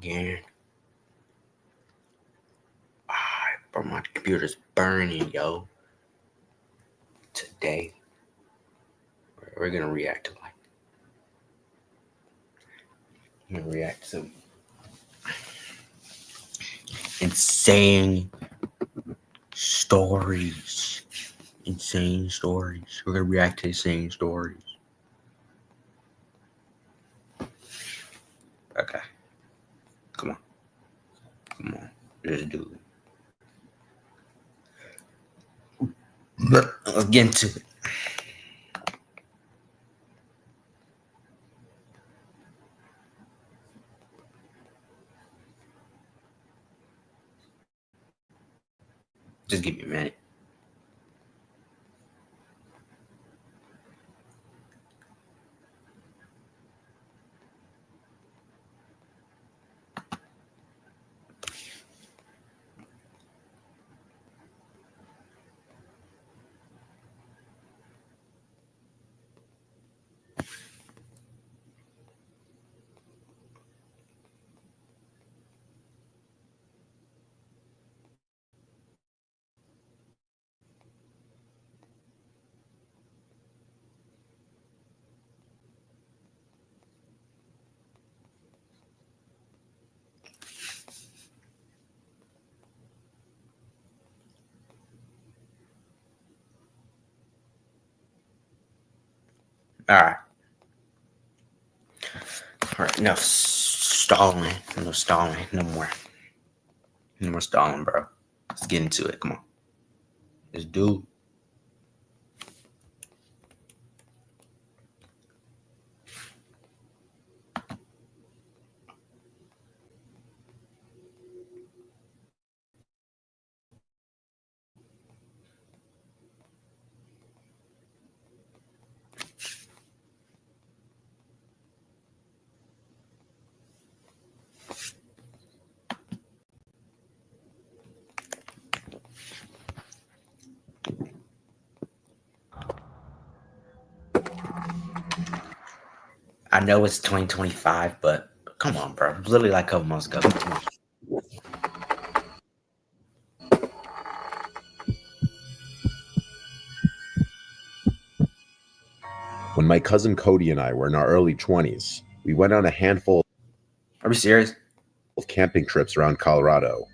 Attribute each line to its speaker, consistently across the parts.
Speaker 1: again. Bro, my computer's burning, yo. Today, we're gonna react to insane stories. Insane stories. We're gonna react to insane stories. Okay. Come on. Let's do it. Let's get into it. Just give me a minute. All right. All right. Enough stalling. No stalling. No more. No more stalling, bro. Let's get into it. Come on. Let's do it. I know it's 2025, but come on, bro. Literally like a couple months ago.
Speaker 2: When my cousin Cody and I were in our early 20s, we went on a handful
Speaker 1: Are we serious?
Speaker 2: of camping trips around Colorado.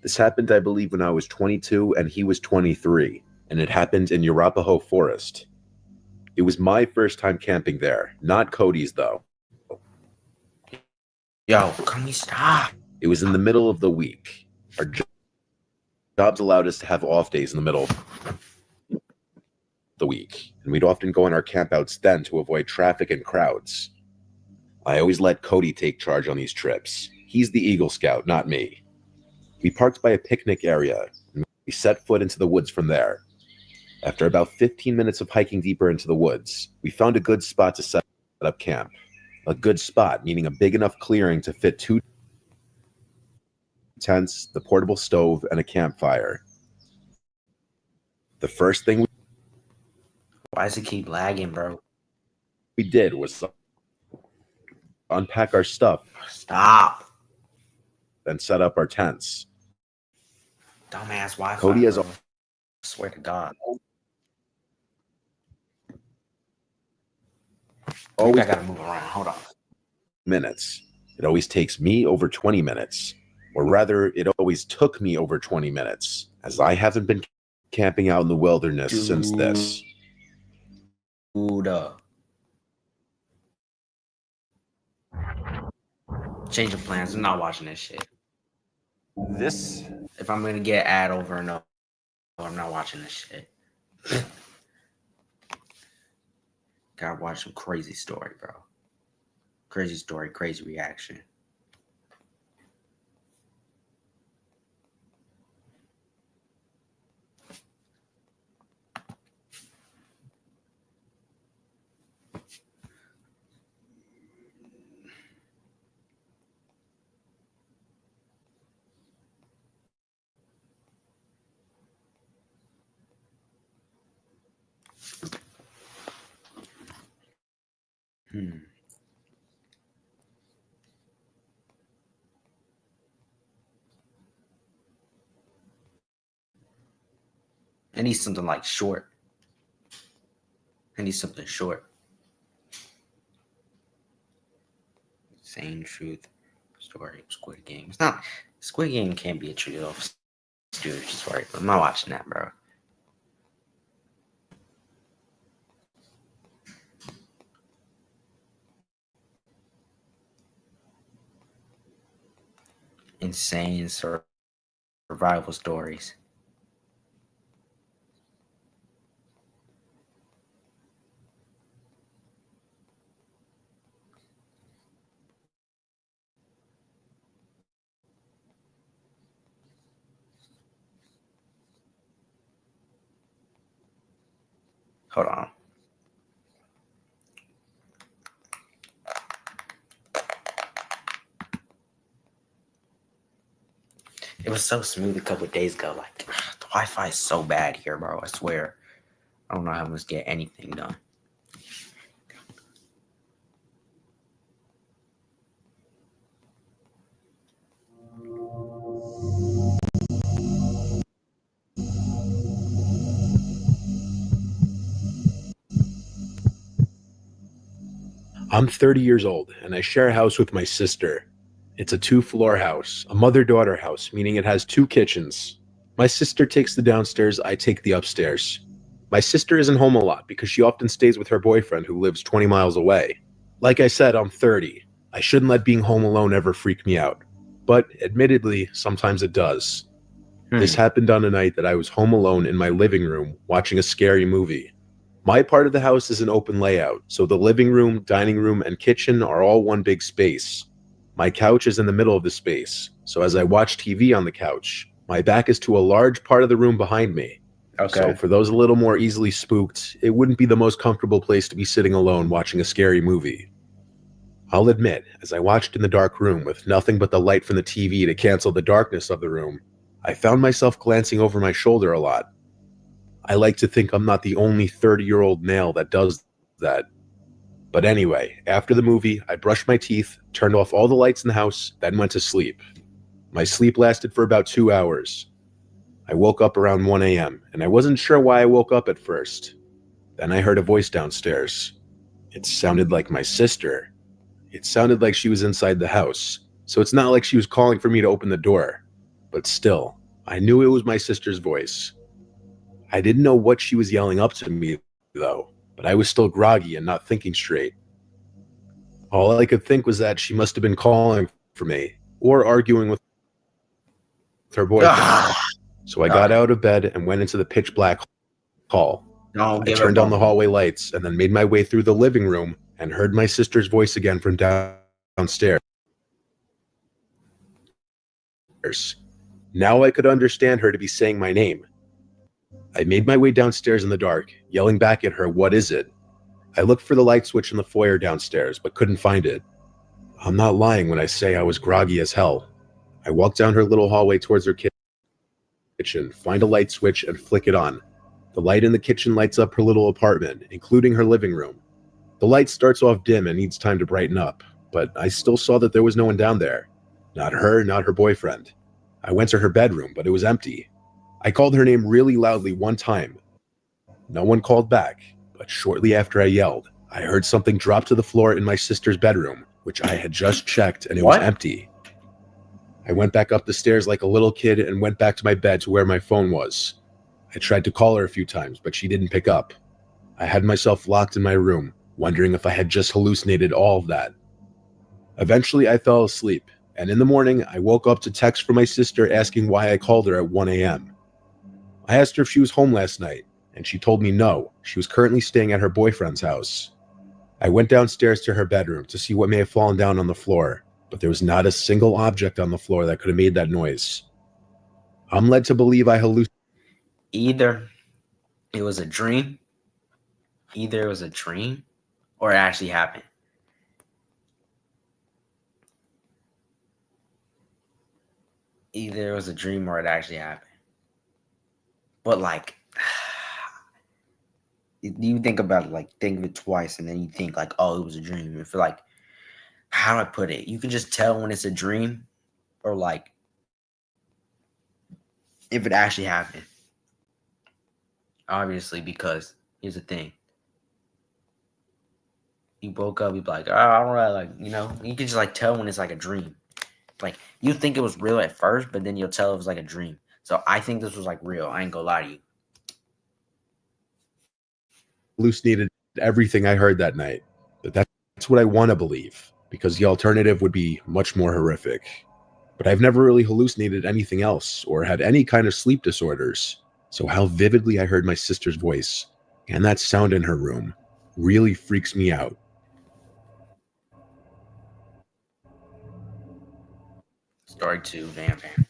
Speaker 2: This happened, I believe, when I was 22 and he was 23, and it happened in Arapahoe Forest. It was my first time camping there, not Cody's though.
Speaker 1: Yo, can we stop?
Speaker 2: It was in the middle of the week. Our jobs allowed us to have off days in the middle of the week, and we'd often go on our campouts then to avoid traffic and crowds. I always let Cody take charge on these trips. He's the Eagle Scout, not me. We parked by a picnic area, and we set foot into the woods from there. After about 15 minutes of hiking deeper into the woods, we found a good spot to set up camp. A good spot, meaning a big enough clearing to fit 2 tents, the portable stove, and a campfire. The first thing
Speaker 1: Why does it keep lagging, bro?
Speaker 2: we did was unpack our stuff.
Speaker 1: Stop.
Speaker 2: Then set up our tents.
Speaker 1: Dumbass Wi-Fi,
Speaker 2: Cody has
Speaker 1: bro. I swear to God.
Speaker 2: always
Speaker 1: I gotta move around. Hold on.
Speaker 2: minutes. It always takes me over 20 minutes. Or rather, it always took me over 20 minutes, as I haven't been camping out in the wilderness since this.
Speaker 1: Change of plans. I'm not watching this shit.
Speaker 2: This
Speaker 1: If I'm gonna get ad over and over, I'm not watching this shit. Gotta watch some crazy story, bro. Crazy story, crazy reaction. I need something like short. I need something short. Same truth. Story of Squid Game. It's not. Squid Game can't be a true story. I'm not watching that, bro. Insane survival stories. Hold on. It was so smooth a couple of days ago. Like, the Wi-Fi is so bad here, bro. I swear. I don't know how to get anything done.
Speaker 2: I'm 30 years old, and I share a house with my sister. It's a 2-floor house, a mother-daughter house, meaning it has 2 kitchens. My sister takes the downstairs, I take the upstairs. My sister isn't home a lot because she often stays with her boyfriend who lives 20 miles away. Like I said, I'm 30. I shouldn't let being home alone ever freak me out. But admittedly, sometimes it does. This happened on a night that I was home alone in my living room watching a scary movie. My part of the house is an open layout, so the living room, dining room, and kitchen are all one big space. My couch is in the middle of the space, so as I watch TV on the couch, my back is to a large part of the room behind me.
Speaker 1: Okay.
Speaker 2: So for those a little more easily spooked, it wouldn't be the most comfortable place to be sitting alone watching a scary movie. I'll admit, as I watched in the dark room with nothing but the light from the TV to cancel the darkness of the room, I found myself glancing over my shoulder a lot. I like to think I'm not the only 30-year-old male that does that. But anyway, after the movie, I brushed my teeth, turned off all the lights in the house, then went to sleep. My sleep lasted for about 2 hours. I woke up around 1 a.m., and I wasn't sure why I woke up at first. Then I heard a voice downstairs. It sounded like my sister. It sounded like she was inside the house, so it's not like she was calling for me to open the door. But still, I knew it was my sister's voice. I didn't know what she was yelling up to me, though, but I was still groggy and not thinking straight. All I could think was that she must have been calling for me, or arguing with her boyfriend. So I got out of bed and went into the pitch black hall.
Speaker 1: Don't
Speaker 2: I
Speaker 1: give
Speaker 2: turned
Speaker 1: up
Speaker 2: on the hallway lights and then made my way through the living room and heard my sister's voice again from downstairs. Now I could understand her to be saying my name. I made my way downstairs in the dark, yelling back at her, "What is it?" I looked for the light switch in the foyer downstairs, but couldn't find it. I'm not lying when I say I was groggy as hell. I walked down her little hallway towards her kitchen, find a light switch, and flick it on. The light in the kitchen lights up her little apartment, including her living room. The light starts off dim and needs time to brighten up, but I still saw that there was no one down there. Not her, not her boyfriend. I went to her bedroom, but it was empty. I called her name really loudly one time. No one called back, but shortly after I yelled, I heard something drop to the floor in my sister's bedroom, which I had just checked, and it was empty. I went back up the stairs like a little kid and went back to my bed to where my phone was. I tried to call her a few times, but she didn't pick up. I had myself locked in my room, wondering if I had just hallucinated all of that. Eventually, I fell asleep, and in the morning, I woke up to text from my sister asking why I called her at 1 a.m. I asked her if she was home last night, and she told me no, she was currently staying at her boyfriend's house. I went downstairs to her bedroom to see what may have fallen down on the floor, but there was not a single object on the floor that could have made that noise. I'm led to believe I hallucinated.
Speaker 1: Either it was a dream, or it actually happened. Either it was a dream or it actually happened. But like, you think about it, like think of it twice, and then you think like, oh, it was a dream. If like, how do I put it? You can just tell when it's a dream, or like if it actually happened. Obviously, because here's the thing. You woke up, you be like, oh, I don't know, like, you can just like tell when it's like a dream. Like you think it was real at first, but then you'll tell it was like a dream. So I think this was like real. I ain't gonna lie to you.
Speaker 2: Hallucinated everything I heard that night. But that's what I want to believe, because the alternative would be much more horrific. But I've never really hallucinated anything else or had any kind of sleep disorders. So how vividly I heard my sister's voice and that sound in her room really freaks me out.
Speaker 1: Story 2, Van Van.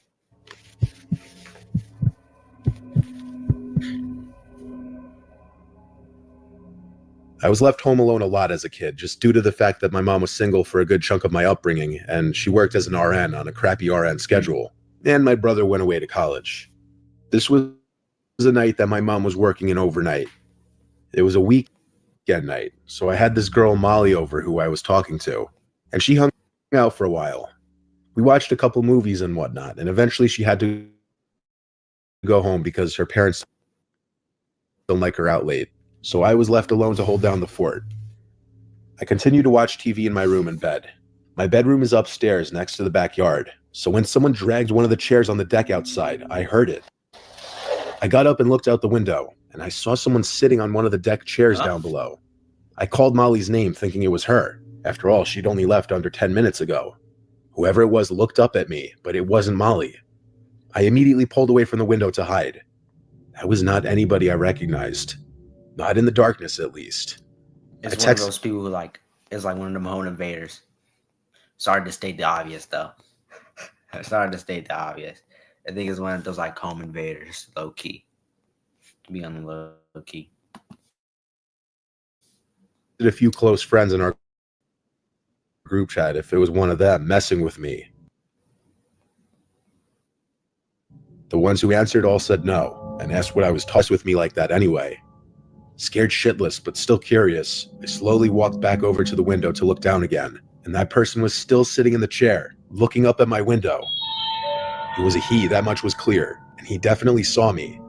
Speaker 2: I was left home alone a lot as a kid, just due to the fact that my mom was single for a good chunk of my upbringing, and she worked as an RN on a crappy RN schedule, and my brother went away to college. This was a night that my mom was working an overnight. It was a weekend night, so I had this girl Molly over who I was talking to, and she hung out for a while. We watched a couple movies and whatnot, and eventually she had to go home because her parents don't like her out late. So I was left alone to hold down the fort. I continued to watch TV in my room in bed. My bedroom is upstairs next to the backyard, so when someone dragged one of the chairs on the deck outside, I heard it. I got up and looked out the window, and I saw someone sitting on one of the deck chairs down below. I called Molly's name thinking it was her. After all, she'd only left under 10 minutes ago. Whoever it was looked up at me, but it wasn't Molly. I immediately pulled away from the window to hide. That was not anybody I recognized. Not in the darkness, at least.
Speaker 1: It's one of those people who like, it's like one of them home invaders. Sorry to state the obvious, though. Sorry to state the obvious. I think it's one of those like home invaders, low key. To be on the low key.
Speaker 2: A few close friends in our group chat if it was one of them messing with me. The ones who answered all said no and asked what I was tossed with me like that anyway. Scared shitless, but still curious, I slowly walked back over to the window to look down again, and that person was still sitting in the chair, looking up at my window. It was a he, that much was clear, and he definitely saw me.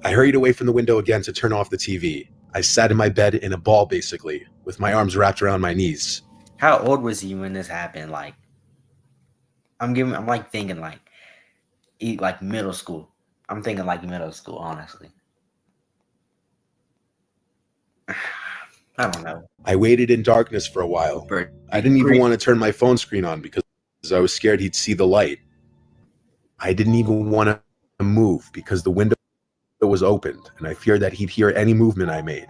Speaker 2: I hurried away from the window again to turn off the TV. I sat in my bed in a ball, basically, with my arms wrapped around my knees.
Speaker 1: How old was he when this happened? Like, I'm like thinking like middle school. I'm thinking like middle school, honestly. I don't know.
Speaker 2: I waited in darkness for a while. I didn't even want to turn my phone screen on because I was scared he'd see the light. I didn't even want to move because the window was opened and I feared that he'd hear any movement I made.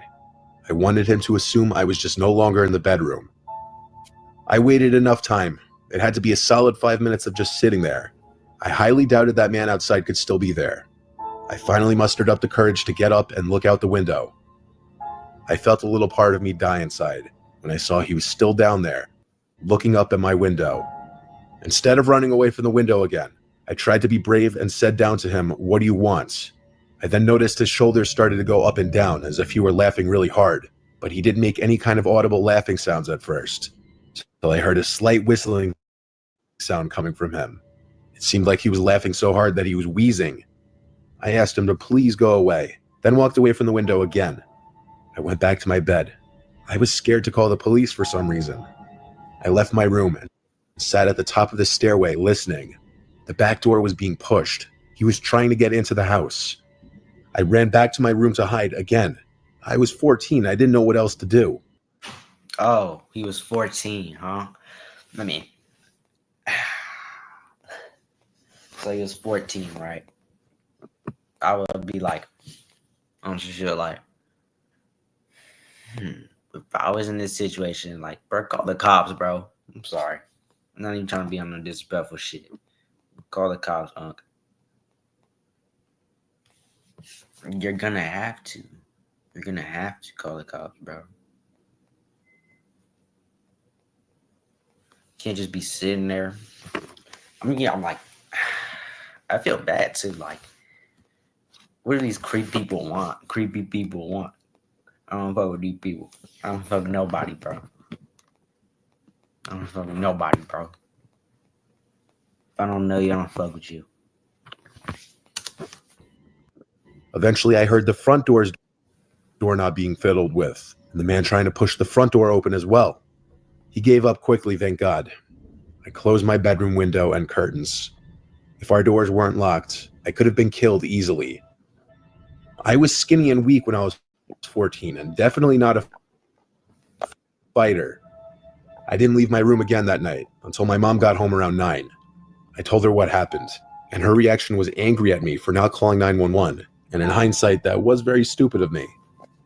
Speaker 2: I wanted him to assume I was just no longer in the bedroom. I waited enough time. It had to be a solid 5 minutes of just sitting there. I highly doubted that man outside could still be there. I finally mustered up the courage to get up and look out the window. I felt a little part of me die inside when I saw he was still down there, looking up at my window. Instead of running away from the window again, I tried to be brave and said down to him, "What do you want?" I then noticed his shoulders started to go up and down as if he were laughing really hard, but he didn't make any kind of audible laughing sounds at first, till I heard a slight whistling sound coming from him. It seemed like he was laughing so hard that he was wheezing. I asked him to please go away, then walked away from the window again. I went back to my bed. I was scared to call the police for some reason. I left my room and sat at the top of the stairway listening. The back door was being pushed. He was trying to get into the house. I ran back to my room to hide again. I was 14. I didn't know what else to do.
Speaker 1: Oh, he was 14, huh? I mean, so he was 14, right? I would be like, I'm sure, like, if I was in this situation, like, bro, call the cops, bro. I'm sorry. I'm not even trying to be on the disrespectful shit. Call the cops, Unc. You're gonna have to. You're gonna have to call the cops, bro. Can't just be sitting there. I mean, yeah, I'm like, I feel bad too. Like, what do these creepy people want? Creepy people want. I don't fuck with these people. I don't fuck with nobody, bro. I don't fuck with nobody, bro. If I don't know you, I don't fuck with you.
Speaker 2: Eventually, I heard the front doorknob being fiddled with, and the man trying to push the front door open as well. He gave up quickly, thank God. I closed my bedroom window and curtains. If our doors weren't locked, I could have been killed easily. I was skinny and weak when I was 14, and definitely not a fighter. I didn't leave my room again that night until my mom got home around 9. I told her what happened, and her reaction was angry at me for not calling 911, and in hindsight, that was very stupid of me.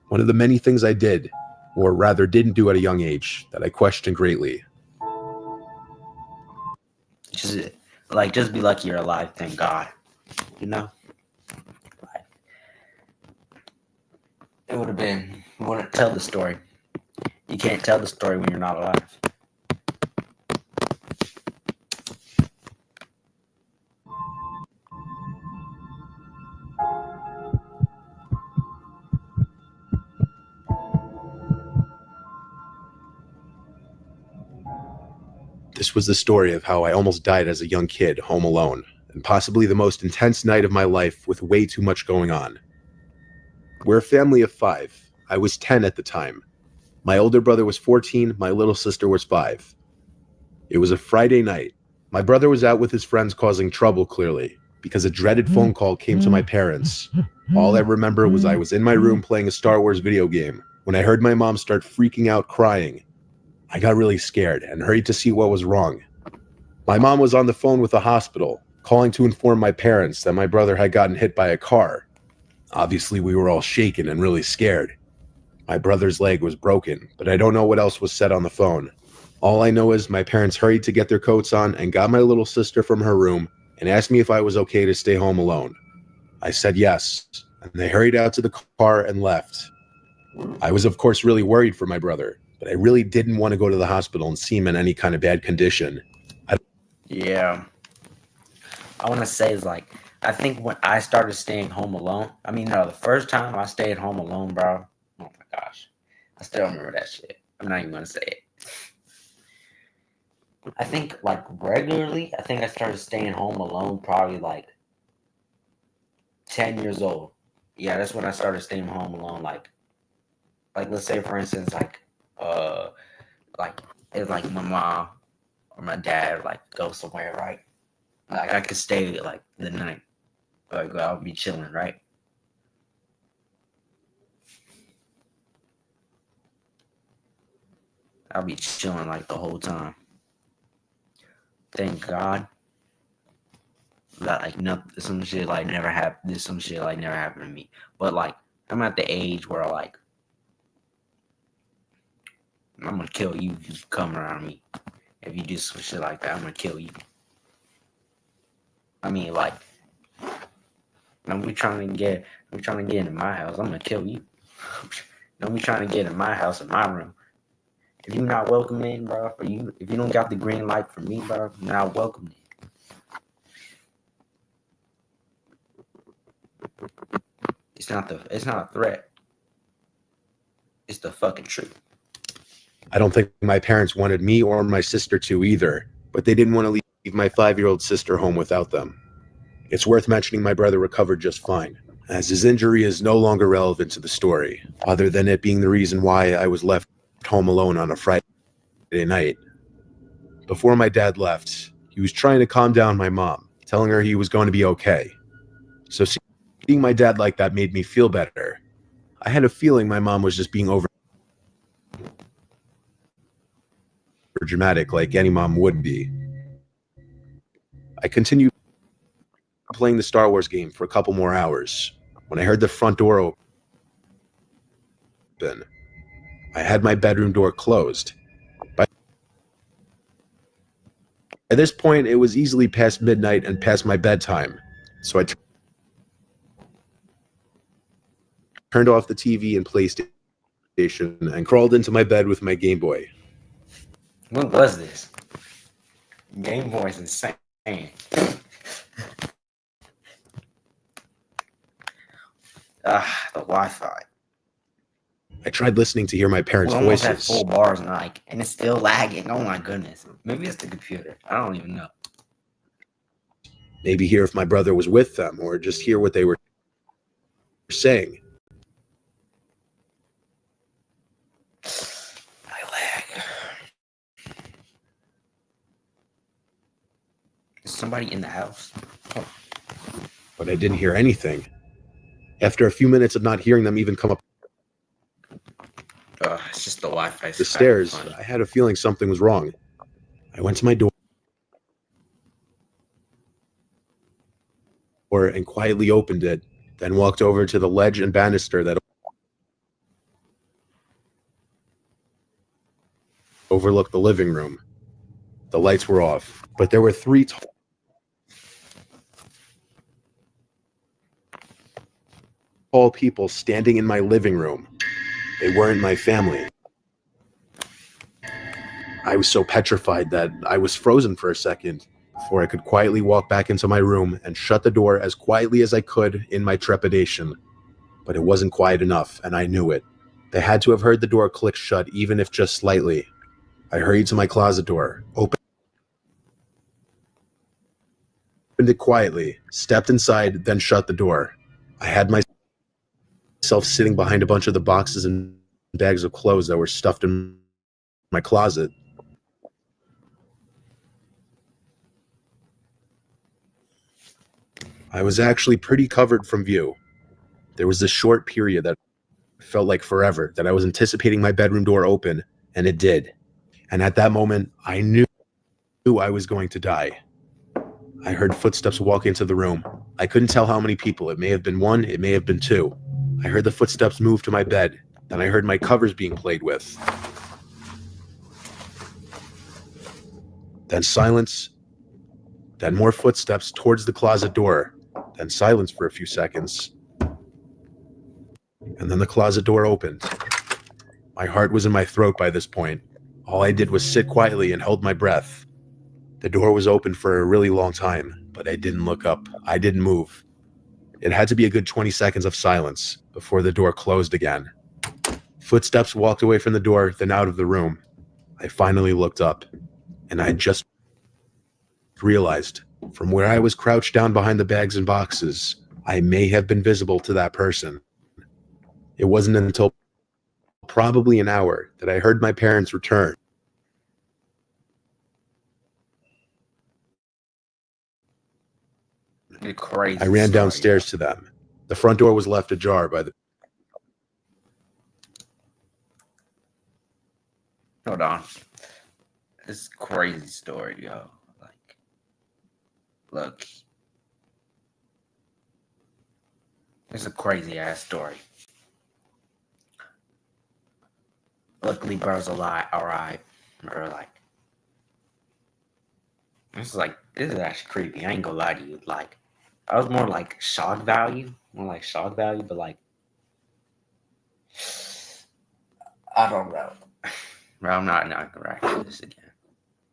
Speaker 2: One of the many things I did, or rather didn't do at a young age, that I questioned greatly.
Speaker 1: Just be lucky you're alive, thank God. You know? Like, it would have been, you wouldn't tell the story. You can't tell the story when you're not alive.
Speaker 2: This was the story of how I almost died as a young kid, home alone, and possibly the most intense night of my life with way too much going on. We're a family of 5. I was 10 at the time. My older brother was 14, my little sister was 5. It was a Friday night. My brother was out with his friends causing trouble, clearly, because a dreaded phone call came to my parents. All I remember was I was in my room playing a Star Wars video game when I heard my mom start freaking out crying. I got really scared and hurried to see what was wrong. My mom was on the phone with the hospital, calling to inform my parents that my brother had gotten hit by a car. Obviously, we were all shaken and really scared. My brother's leg was broken, but I don't know what else was said on the phone. All I know is my parents hurried to get their coats on and got my little sister from her room and asked me if I was okay to stay home alone. I said yes, and they hurried out to the car and left. I was, of course, really worried for my brother, but I really didn't want to go to the hospital and see him in any kind of bad condition.
Speaker 1: Yeah. I want to say is I think when I started staying home alone, the first time I stayed home alone, bro, oh my gosh, I still remember that shit. I'm not even going to say it. I think regularly, I think I started staying home alone probably 10 years old. Yeah, that's when I started staying home alone. Let's say for instance, it's my mom or my dad go somewhere, right? I could stay the night. I'll be chilling, right? I'll be chilling the whole time. Thank God that nothing, some shit never happened. Some shit never happened to me. But I'm at the age where I'm gonna kill you if you come around me. If you do some shit like that, I'm gonna kill you. Don't be trying to get into my house. I'm gonna kill you. Don't be trying to get in my house, in my room. If you're not welcome in, bro, if you don't got the green light for me, bro, you're not welcome in. It's not a threat. It's the fucking truth.
Speaker 2: I don't think my parents wanted me or my sister to either, but they didn't want to leave my 5-year-old sister home without them. It's worth mentioning my brother recovered just fine, as his injury is no longer relevant to the story, other than it being the reason why I was left home alone on a Friday night. Before my dad left, he was trying to calm down my mom, telling her he was going to be okay. So seeing my dad like that made me feel better. I had a feeling my mom was just being over dramatic like any mom would be. I continued playing the Star Wars game for a couple more hours when I heard the front door open. I had my bedroom door closed. By this point, it was easily past midnight and past my bedtime, so I turned off the TV and PlayStation and crawled into my bed with my Game Boy.
Speaker 1: When was this? Game Boy is insane. The Wi-Fi.
Speaker 2: I tried listening to hear my parents' voices.
Speaker 1: Almost at full bars and it's still lagging. Oh my goodness. Maybe it's the computer. I don't even know.
Speaker 2: Maybe hear if my brother was with them or just hear what they were saying.
Speaker 1: My leg. Is somebody in the house? Oh.
Speaker 2: But I didn't hear anything. After a few minutes of not hearing them even come up
Speaker 1: It's just the Wi-Fi.
Speaker 2: the stairs, I had a feeling something was wrong. I went to my door and quietly opened it, then walked over to the ledge and banister that overlooked the living room. The lights were off, but there were three tall people standing in my living room. They weren't my family. I was so petrified that I was frozen for a second before I could quietly walk back into my room and shut the door as quietly as I could in my trepidation. But it wasn't quiet enough, and I knew it. They had to have heard the door click shut, even if just slightly. I hurried to my closet door, opened it quietly, stepped inside, then shut the door. I had myself sitting behind a bunch of the boxes and bags of clothes that were stuffed in my closet. I was actually pretty covered from view. There was this short period that felt like forever, that I was anticipating my bedroom door open, and it did. And at that moment, I knew I was going to die. I heard footsteps walk into the room. I couldn't tell how many people. It may have been one, it may have been two. I heard the footsteps move to my bed. Then I heard my covers being played with. Then silence. Then more footsteps towards the closet door. Then silence for a few seconds. And then the closet door opened. My heart was in my throat by this point. All I did was sit quietly and hold my breath. The door was open for a really long time, but I didn't look up. I didn't move. It had to be a good 20 seconds of silence before the door closed again. Footsteps walked away from the door, then out of the room. I finally looked up, and I just realized from where I was crouched down behind the bags and boxes, I may have been visible to that person. It wasn't until probably an hour that I heard my parents return.
Speaker 1: Crazy.
Speaker 2: I ran downstairs to them. The front door was left ajar by the...
Speaker 1: Hold on. This is a crazy story, yo. Like, look. It's a crazy ass story. Luckily, bro's alive. Alright. Or like, this is actually creepy. I ain't gonna lie to you. Like, I was more like shock value. But like, I don't know. Bro, I'm not gonna react to this again.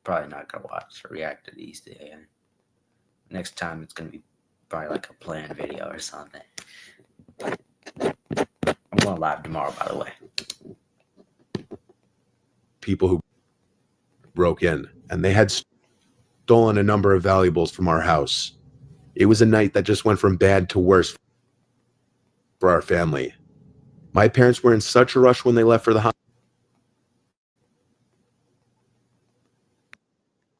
Speaker 1: Probably not gonna watch or react to these again. Next time it's gonna be probably like a planned video or something. I'm going live tomorrow, by the way.
Speaker 2: People who broke in, and they had stolen a number of valuables from our house. It was a night that just went from bad to worse for our family. My parents were in such a rush when they left for the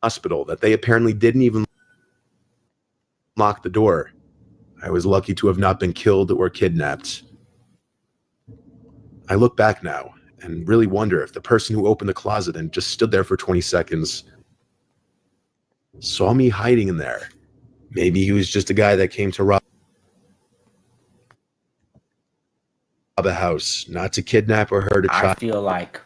Speaker 2: hospital that they apparently didn't even lock the door. I was lucky to have not been killed or kidnapped. I look back now and really wonder if the person who opened the closet and just stood there for 20 seconds saw me hiding in there. Maybe he was just a guy that came to rob a house, not to kidnap or hurt a child.
Speaker 1: I feel like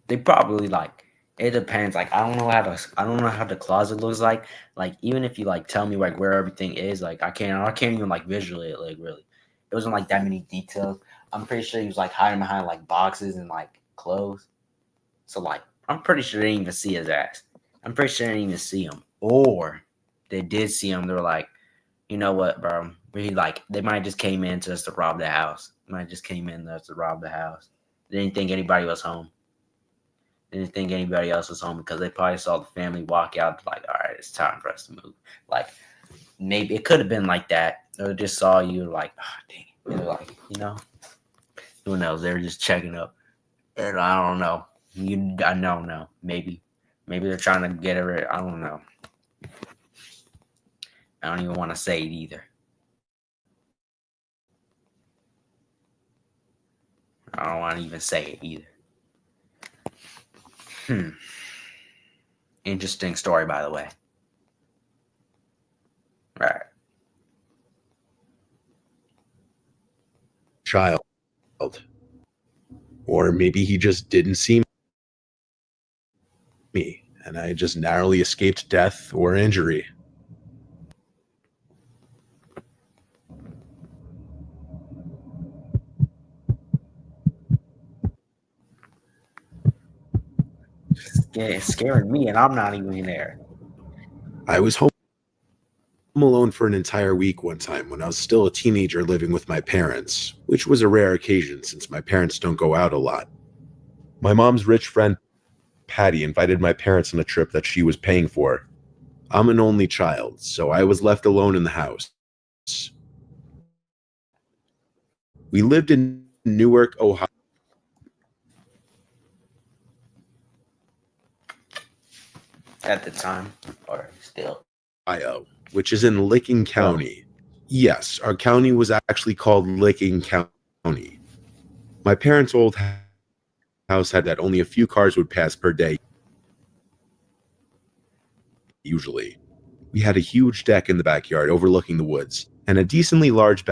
Speaker 1: they probably like, it depends. Like, I don't know how the closet looks like. Like, even if you like tell me like where everything is, like I can't even like visually like really. It wasn't like that many details. I'm pretty sure he was like hiding behind like boxes and like clothes. So like, I'm pretty sure they didn't even see his ass. I'm pretty sure they didn't even see him. Or they did see him. They were like, you know what, bro? They might have just came in just to rob the house. They didn't think anybody was home. They didn't think anybody else was home because they probably saw the family walk out like, all right, it's time for us to move. Like, maybe it could have been like that. Or just saw you like, oh, dang it. They're like, who knows? They're just checking up. And I don't know. I don't know. Maybe they're trying to get it. I don't know. I don't even want to say it either. I don't want to even say it either. Interesting story, by the way. Right.
Speaker 2: Child. Or maybe he just didn't see me, and I just narrowly escaped death or injury.
Speaker 1: It's scaring me, and I'm not even there.
Speaker 2: I was home alone for an entire week one time when I was still a teenager living with my parents, which was a rare occasion since my parents don't go out a lot. My mom's rich friend, Patty, invited my parents on a trip that she was paying for. I'm an only child, so I was left alone in the house. We lived in Newark, Ohio.
Speaker 1: At the time, or still.
Speaker 2: Ohio, which is in Licking County. Yes, our county was actually called Licking County. My parents' old house had that only a few cars would pass per day. Usually, we had a huge deck in the backyard overlooking the woods and a decently large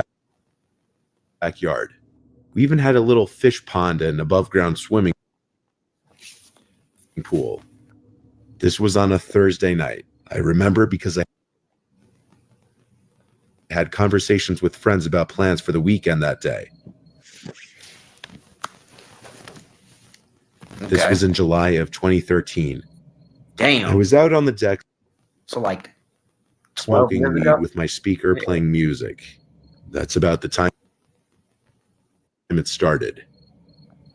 Speaker 2: backyard. We even had a little fish pond and above-ground swimming pool. This was on a Thursday night. I remember because I had conversations with friends about plans for the weekend that day. Okay. This was in July of 2013.
Speaker 1: Damn.
Speaker 2: I was out on the deck,
Speaker 1: so like
Speaker 2: smoking weed with my speaker playing music. That's about the time it started.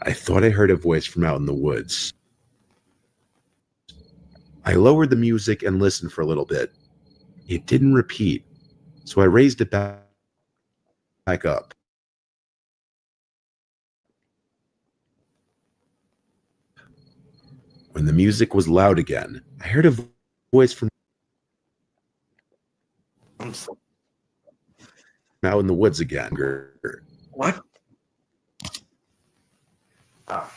Speaker 2: I thought I heard a voice from out in the woods. I lowered the music and listened for a little bit. It didn't repeat, so I raised it back up. When the music was loud again, I heard a voice from out in the woods again.
Speaker 1: What? Oh.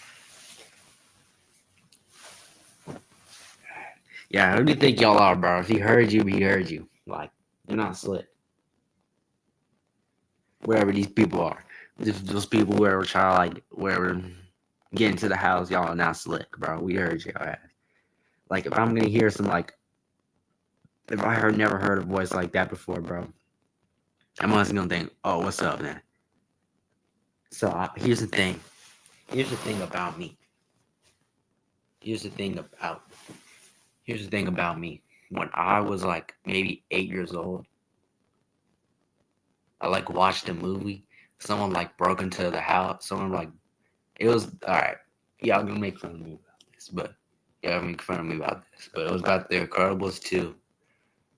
Speaker 1: Yeah, who do you think y'all are, bro? If he heard you, he heard you. Like, you're not slick. Wherever these people are. Those people wherever wherever get into the house, y'all are not slick, bro. We heard y'all. Like, if I'm gonna hear some, like, if I never heard a voice like that before, bro, I'm honestly gonna think, oh, what's up, man? So, here's the thing. Here's the thing about me. Here's the thing about me. When I was like maybe 8 years old, I like watched a movie. Someone like broke into the house. Someone like, it was all right. Y'all gonna make fun of me about this, but it was about The Incredibles 2.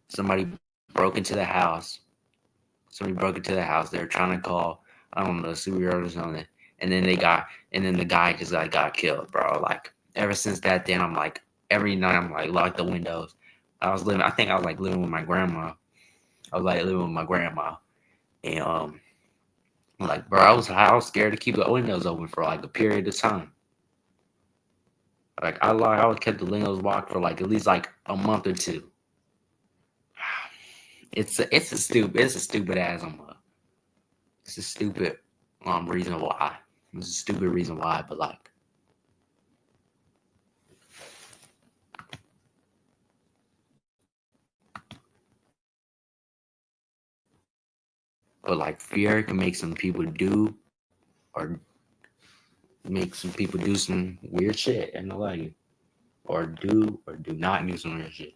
Speaker 1: Somebody broke into the house. They were trying to call, I don't know, the superhero or something. And then the guy just like got killed, bro. Like, ever since that day, I'm like, every night I'm like, lock the windows. I think I was like living with my grandma. And like, bro, I was scared to keep the windows open for like a period of time. Like, I would keep the windows locked for like at least like a month or two. It's a stupid ass it's a stupid reason why. It's a stupid reason why, but like, fear can make some people do some weird shit and like, or do not do some weird shit.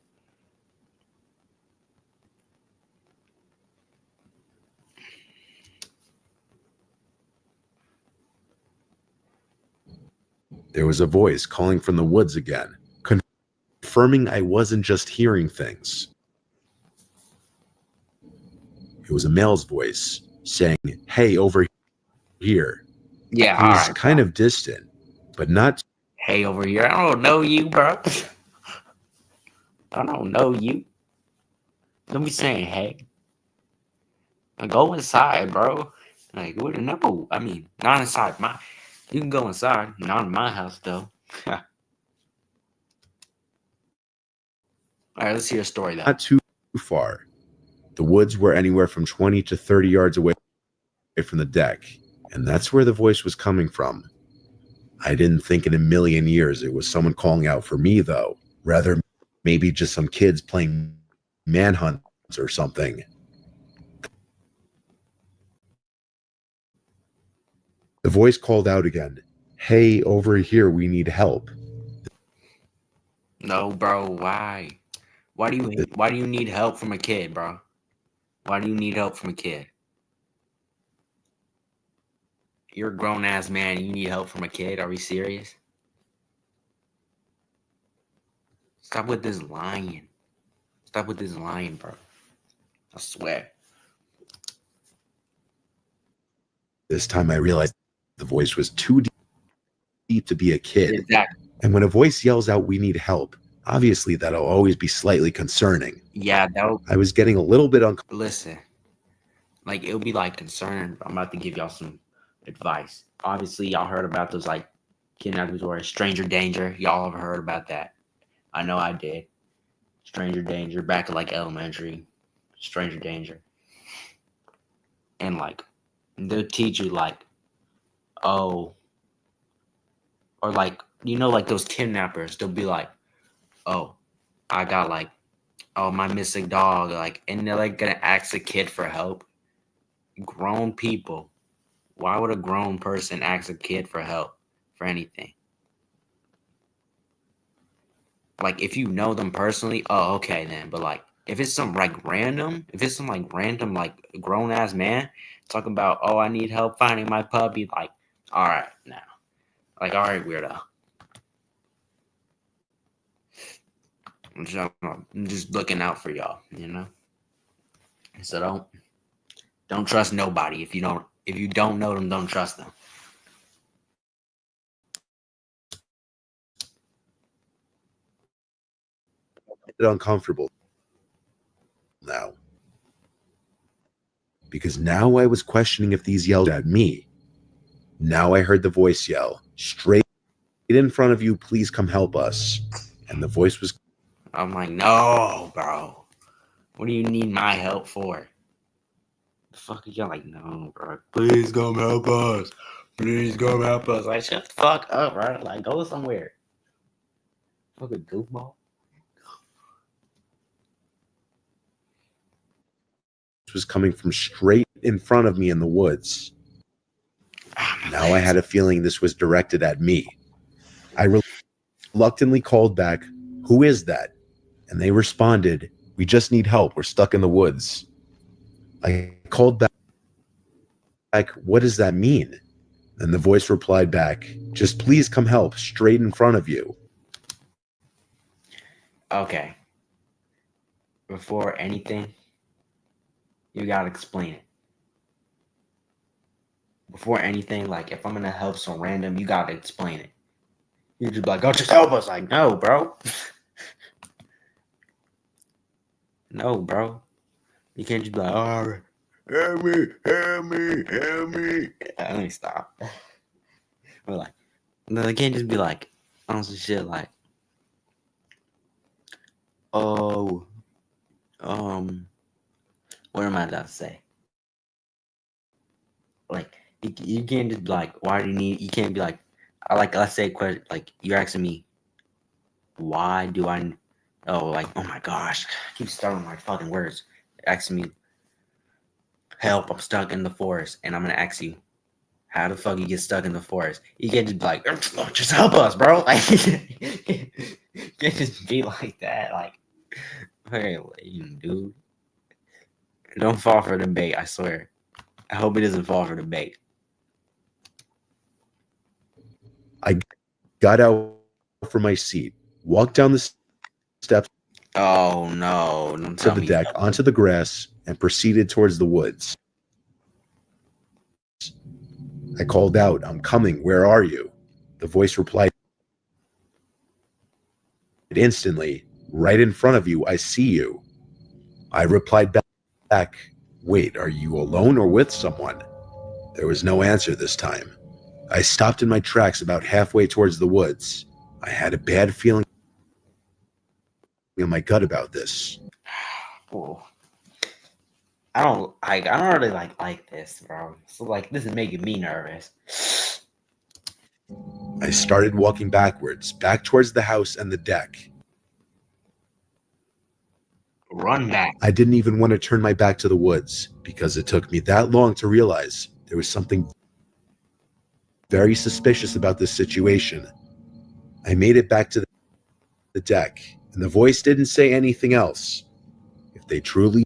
Speaker 2: There was a voice calling from the woods again, confirming I wasn't just hearing things. It was a male's voice saying, "Hey, over here."
Speaker 1: Yeah,
Speaker 2: He
Speaker 1: all
Speaker 2: was
Speaker 1: right,
Speaker 2: kind
Speaker 1: bro.
Speaker 2: of distant, but not
Speaker 1: Hey, over here. I don't know you, bro. I don't know you. Don't be saying hey. Go inside, bro. Like, what? No, I mean, not inside my. You can go inside, not in my house though. All right, let's hear a story though.
Speaker 2: too far. The woods were anywhere from 20 to 30 yards away from the deck, and that's where the voice was coming from. I didn't think in a million years it was someone calling out for me, though. Rather, maybe just some kids playing manhunt or something. The voice called out again, "Hey, over here, we need help."
Speaker 1: No, bro. Why? Why do you need help from a kid, bro? Why do you need help from a kid? You're a grown ass man. You need help from a kid? Are we serious? Stop with this lying. Stop with this lying, bro. I swear.
Speaker 2: This time I realized the voice was too deep to be a kid.
Speaker 1: Exactly.
Speaker 2: And when a voice yells out, "We need help," obviously that'll always be slightly concerning.
Speaker 1: Yeah, that'll
Speaker 2: I was getting a little bit uncomfortable.
Speaker 1: listen. Like it'll be like concerned. I'm about to give y'all some advice. Obviously, y'all heard about those like kidnapping stories, stranger danger. Y'all have heard about that. I know I did. Stranger danger back at like elementary. Stranger danger. And like they'll teach you like, oh, or like like those kidnappers, they'll be like, oh, I got like, oh, my missing dog, like, and they're like gonna ask a kid for help. Grown people, why would a grown person ask a kid for help for anything? Like, if you know them personally, oh, okay then. But like, if it's some like random, like grown ass man talking about, oh, I need help finding my puppy, like, all right, now, like, all right, weirdo. I'm just looking out for y'all, So don't trust nobody if you don't know them, don't trust them.
Speaker 2: Uncomfortable now. Because now I was questioning if these yelled at me. Now I heard the voice yell, "Straight in front of you, please come help us." And the voice was
Speaker 1: I'm like, no, bro. What do you need my help for? The fuck are y'all like, no, bro. Please come help us. Please come help us. Like, shut the fuck up, bro. Like, go somewhere. Fucking goofball.
Speaker 2: was coming from straight in front of me in the woods. Now I had a feeling this was directed at me. I reluctantly called back, "Who is that?" And they responded, "We just need help. We're stuck in the woods." I called back, "What does that mean?" And the voice replied back, "Just please come help, straight in front of you."
Speaker 1: Okay. Before anything, you gotta explain it. Before anything, like, if I'm gonna help some random, you gotta explain it. You just be like, oh, just help us. Like, no, bro. No, bro. You can't just be like, all right. Help me, help me, help me. Let me stop. Or like, no, they can't just be like, on some shit like, oh, what am I about to say? Like, you can't just be like, why do you need, you can't be like, let's say a question, like, you're asking me, why do I, like, oh my gosh, I keep starting my fucking words. Asking me, help, I'm stuck in the forest, and I'm gonna ask you, how the fuck you get stuck in the forest? You can't just be like, just help us, bro. Like, you can't just be like that. Like, hey, dude, don't fall for the bait. I swear. I hope it doesn't fall for the bait.
Speaker 2: I got out from my seat, walked down the steps
Speaker 1: Oh no! Don't tell
Speaker 2: of the
Speaker 1: me.
Speaker 2: deck onto the grass, and proceeded towards the woods. I called out, "I'm coming, where are you?" The voice replied instantly, "Right in front of you, I see you." I replied back, "Wait, are you alone or with someone?" There was no answer this time. I stopped in my tracks about halfway towards the woods. I had a bad feeling in my gut about this.
Speaker 1: Ooh. I don't really like this, bro. So like this is making me nervous.
Speaker 2: I started walking backwards, back towards the house and the deck.
Speaker 1: Run back.
Speaker 2: I didn't even want to turn my back to the woods because it took me that long to realize there was something very suspicious about this situation. I made it back to the deck, and the voice didn't say anything else. If they truly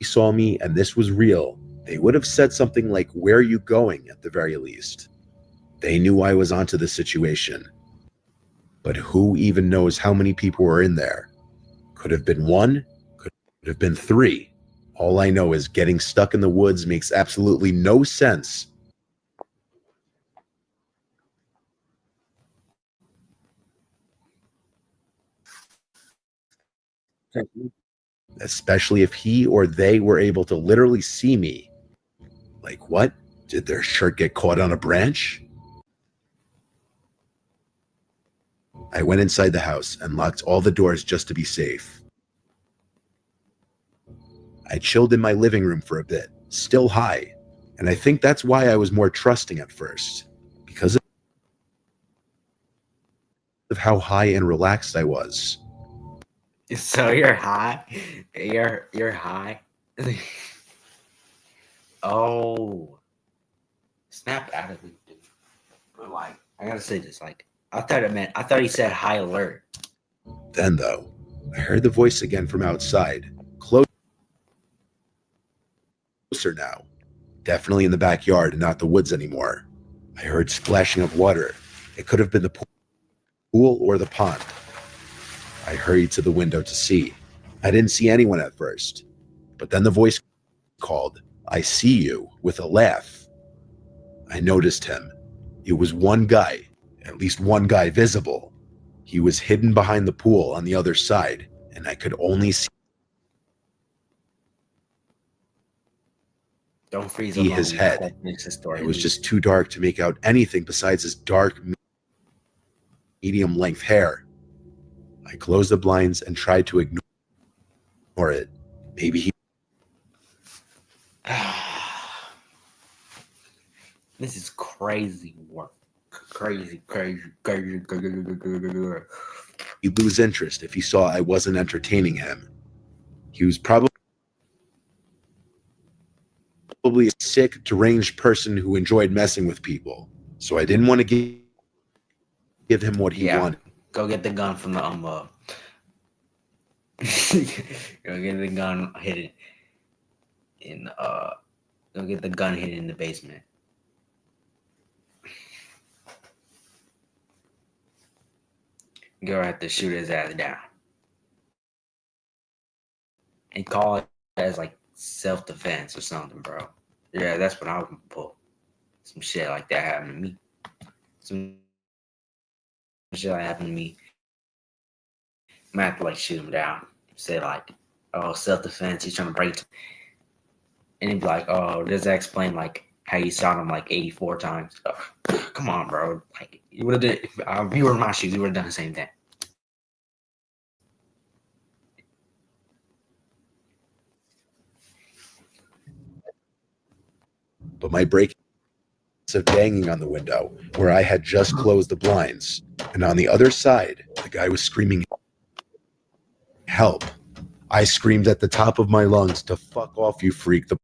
Speaker 2: saw me and this was real, they would have said something like, "Where are you going?" at the very least. They knew I was onto the situation. But who even knows how many people were in there? Could have been one, could have been three. All I know is getting stuck in the woods makes absolutely no sense. Especially if he or they were able to literally see me. Like what? Did their shirt get caught on a branch? I went inside the house and locked all the doors just to be safe. I chilled in my living room for a bit, still high, and I think that's why I was more trusting at first, because of how high and relaxed I was.
Speaker 1: So you're high. You're high. Oh, snap out of it, dude. But, like, I gotta say this. Like, I thought he said high alert.
Speaker 2: Then, though, I heard the voice again from outside, closer now. Definitely in the backyard and not the woods anymore. I heard splashing of water. It could have been the pool or the pond. I hurried to the window to see. I didn't see anyone at first, but then the voice called, "I see you," with a laugh. I noticed him. It was one guy, at least one guy visible. He was hidden behind the pool on the other side, and I could only see
Speaker 1: Don't freeze
Speaker 2: his head. It was just too dark to make out anything besides his dark, medium length hair. I closed the blinds and tried to ignore it. Maybe he
Speaker 1: This is crazy work. Crazy.
Speaker 2: he'd lose interest if he saw I wasn't entertaining him. He was probably a sick, deranged person who enjoyed messing with people. So I didn't want to give him what he wanted.
Speaker 1: Go get the gun from the go get the gun hidden in go get the gun hidden in the basement. Go have to shoot his ass down. And call it as like self-defense or something, bro. Yeah, that's what I would pull. Some shit like that happened to me. Some shit like happened to me. I'm gonna have to like shoot him down. Say like, oh, self-defense, he's trying to break. And he'd be like, oh, does that explain like how you shot him like 84 times? Oh, come on, bro. Like you would have done if you were in my shoes, you would have done the same thing.
Speaker 2: But my break of banging on the window where I had just closed the blinds, and on the other side, the guy was screaming, "Help." I screamed at the top of my lungs to fuck off, you freak. The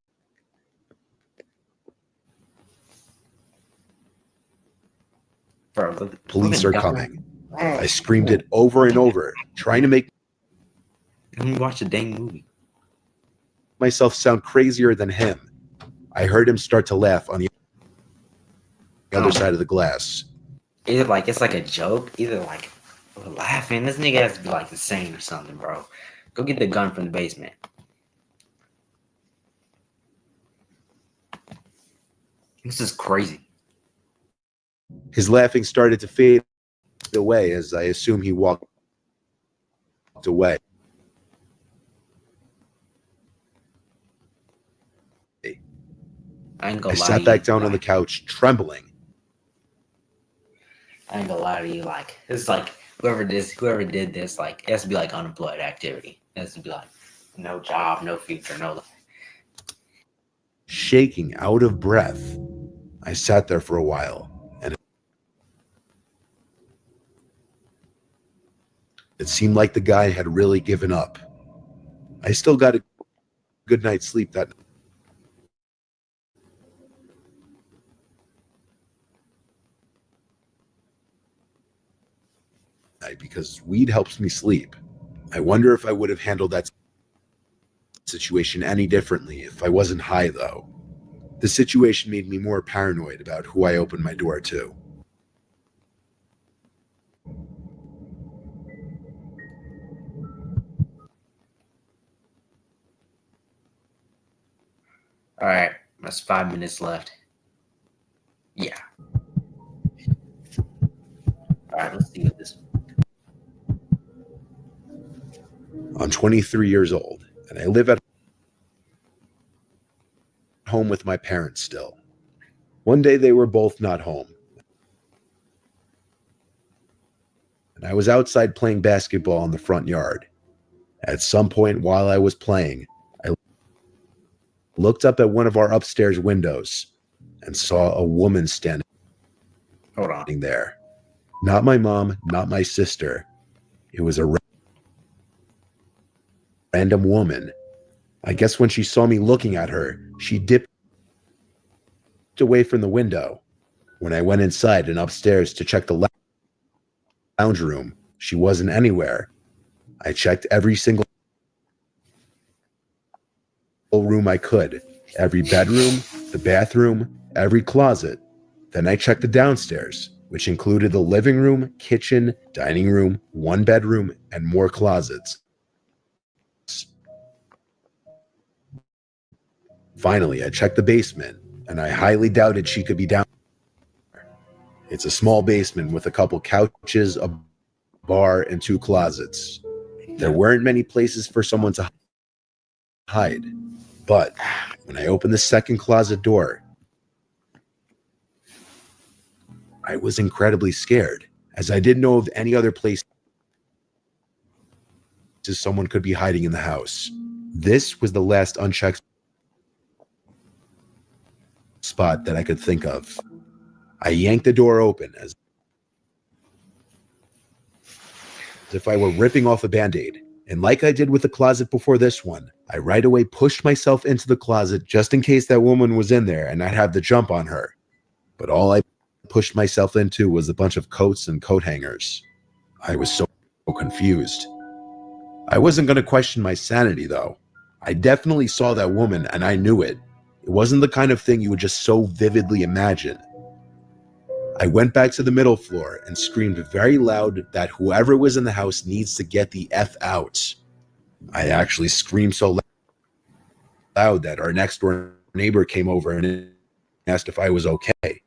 Speaker 1: Bro,
Speaker 2: police are coming. I screamed it over and over, trying to make
Speaker 1: Let me watch a dang movie.
Speaker 2: myself sound crazier than him. I heard him start to laugh on the other side of the glass.
Speaker 1: Either like it's like a joke, either like we're laughing. This nigga has to be like insane or something, bro. Go get the gun from the basement. This is crazy.
Speaker 2: His laughing started to fade away as I assume he walked away.
Speaker 1: I ain't
Speaker 2: I
Speaker 1: gonna lie
Speaker 2: sat
Speaker 1: to
Speaker 2: back
Speaker 1: you.
Speaker 2: down on the couch, trembling.
Speaker 1: I ain't gonna lie to you. Like it's like whoever did this, like it has to be like unemployed activity. It has to be like no job, no future, no.
Speaker 2: Shaking out of breath, I sat there for a while, and it seemed like the guy had really given up. I still got a good night's sleep that night because weed helps me sleep. I wonder if I would have handled that situation any differently if I wasn't high, though. The situation made me more paranoid about who I opened my door to.
Speaker 1: All right, that's 5 minutes left. Yeah. All right, let's see what this.
Speaker 2: I'm 23 years old, and I live at home with my parents still. One day they were both not home, and I was outside playing basketball in the front yard. At some point while I was playing, I looked up at one of our upstairs windows and saw a woman standing
Speaker 1: Hold on.
Speaker 2: there. Not my mom, not my sister. It was a random woman. I guess when she saw me looking at her, she dipped away from the window. When I went inside and upstairs to check the lounge room, she wasn't anywhere. I checked every single room I could, every bedroom, the bathroom, every closet. Then I checked the downstairs, which included the living room, kitchen, dining room, one bedroom, and more closets. Finally, I checked the basement, and I highly doubted she could be down there. It's a small basement with a couple couches, a bar, and 2 closets. There weren't many places for someone to hide. But when I opened the second closet door, I was incredibly scared, as I didn't know of any other places someone could be hiding in the house. This was the last unchecked spot that I could think of. I yanked the door open as if I were ripping off a Band-Aid. And like I did with the closet before this one, I right away pushed myself into the closet just in case that woman was in there and I'd have the jump on her. But all I pushed myself into was a bunch of coats and coat hangers. I was so confused. I wasn't going to question my sanity, though. I definitely saw that woman and I knew it. It wasn't the kind of thing you would just so vividly imagine. I went back to the middle floor and screamed very loud that whoever was in the house needs to get the F out. I actually screamed so loud that our next door neighbor came over and asked if I was okay.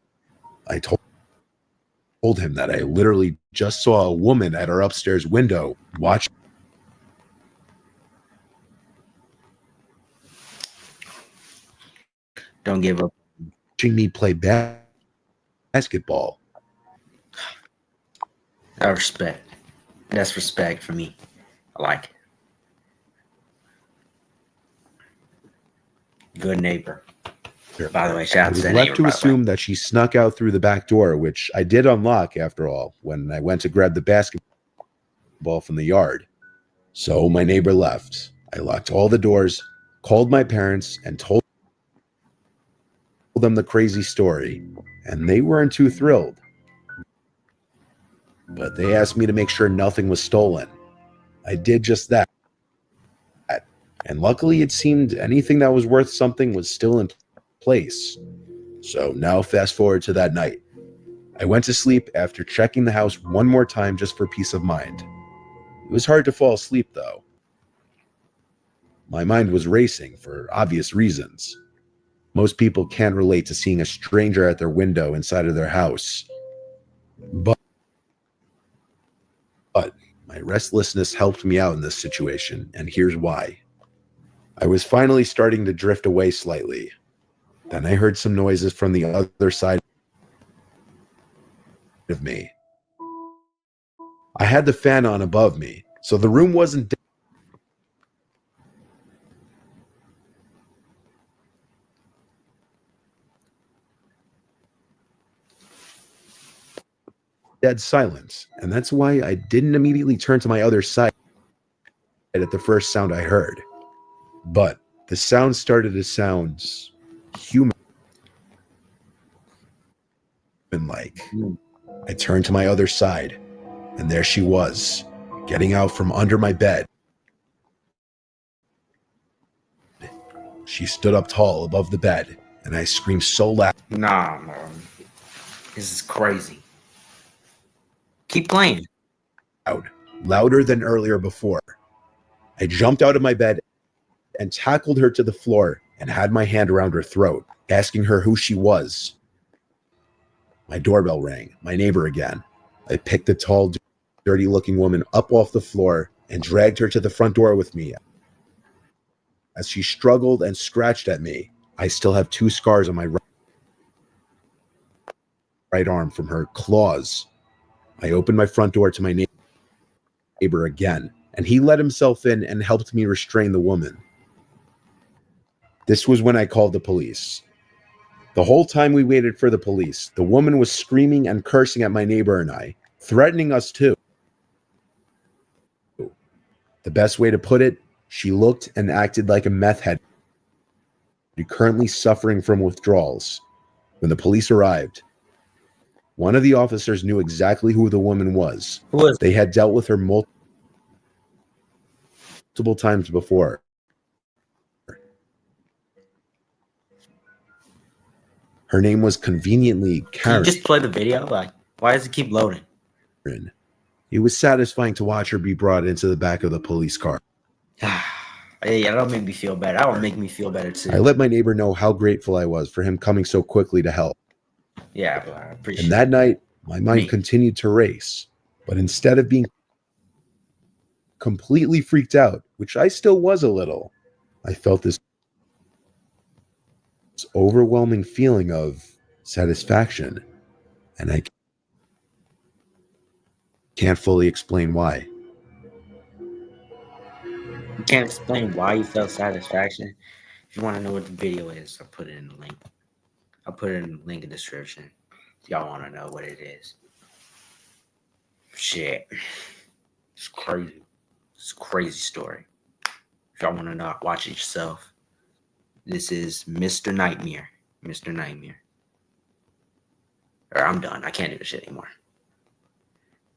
Speaker 2: I told him that I literally just saw a woman at our upstairs window watching
Speaker 1: Don't give up.
Speaker 2: me play basketball.
Speaker 1: I respect. That's respect for me. I like it. Good neighbor. By the way,
Speaker 2: I
Speaker 1: shout out to
Speaker 2: was
Speaker 1: that
Speaker 2: left
Speaker 1: neighbor.
Speaker 2: to
Speaker 1: by the way.
Speaker 2: assume that she snuck out through the back door, which I did unlock after all when I went to grab the basketball from the yard. So my neighbor left. I locked all the doors, called my parents, and told them the crazy story, and they weren't too thrilled. But they asked me to make sure nothing was stolen. I did just that. And luckily it seemed anything that was worth something was still in place. So now fast forward to that night. I went to sleep after checking the house one more time just for peace of mind. It was hard to fall asleep though. My mind was racing for obvious reasons. Most people can't relate to seeing a stranger at their window inside of their house. But my restlessness helped me out in this situation, and here's why. I was finally starting to drift away slightly. Then I heard some noises from the other side of me. I had the fan on above me, so the room wasn't dead silent, and that's why I didn't immediately turn to my other side at the first sound I heard. But the sound started to sound human-like. I turned to my other side, and there she was, getting out from under my bed. She stood up tall above the bed, and I screamed so loud.
Speaker 1: Nah, man. This is crazy. Keep playing.
Speaker 2: Louder than earlier before. I jumped out of my bed and tackled her to the floor and had my hand around her throat, asking her who she was. My doorbell rang, my neighbor again. I picked the tall, dirty-looking woman up off the floor and dragged her to the front door with me. As she struggled and scratched at me, I still have 2 scars on my right arm from her claws. I opened my front door to my neighbor again, and he let himself in and helped me restrain the woman. This was when I called the police. The whole time we waited for the police, the woman was screaming and cursing at my neighbor and I, threatening us too. The best way to put it, she looked and acted like a meth head currently suffering from withdrawals. When the police arrived, one of the officers knew exactly who the woman was.
Speaker 1: Who was?
Speaker 2: They had dealt with her multiple times before. Her name was conveniently
Speaker 1: Can
Speaker 2: Karen.
Speaker 1: you just play the video? Like, why does it keep loading?
Speaker 2: It was satisfying to watch her be brought into the back of the police car.
Speaker 1: Hey, that don't make me feel better. That would make me feel better too.
Speaker 2: I let my neighbor know how grateful I was for him coming so quickly to help.
Speaker 1: Yeah, but I appreciate
Speaker 2: And that night, my mind continued to race. But instead of being completely freaked out, which I still was a little, I felt this overwhelming feeling of satisfaction. And I can't fully explain why.
Speaker 1: You can't explain why you felt satisfaction. If you want to know what the video is, I'll put it in the link. I'll put it in the link in the description. If y'all want to know what it is. Shit. It's crazy. It's a crazy story. If y'all want to know, watch it yourself. This is Mr. Nightmare. Mr. Nightmare. Or I'm done. I can't do this shit anymore.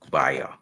Speaker 1: Goodbye, y'all.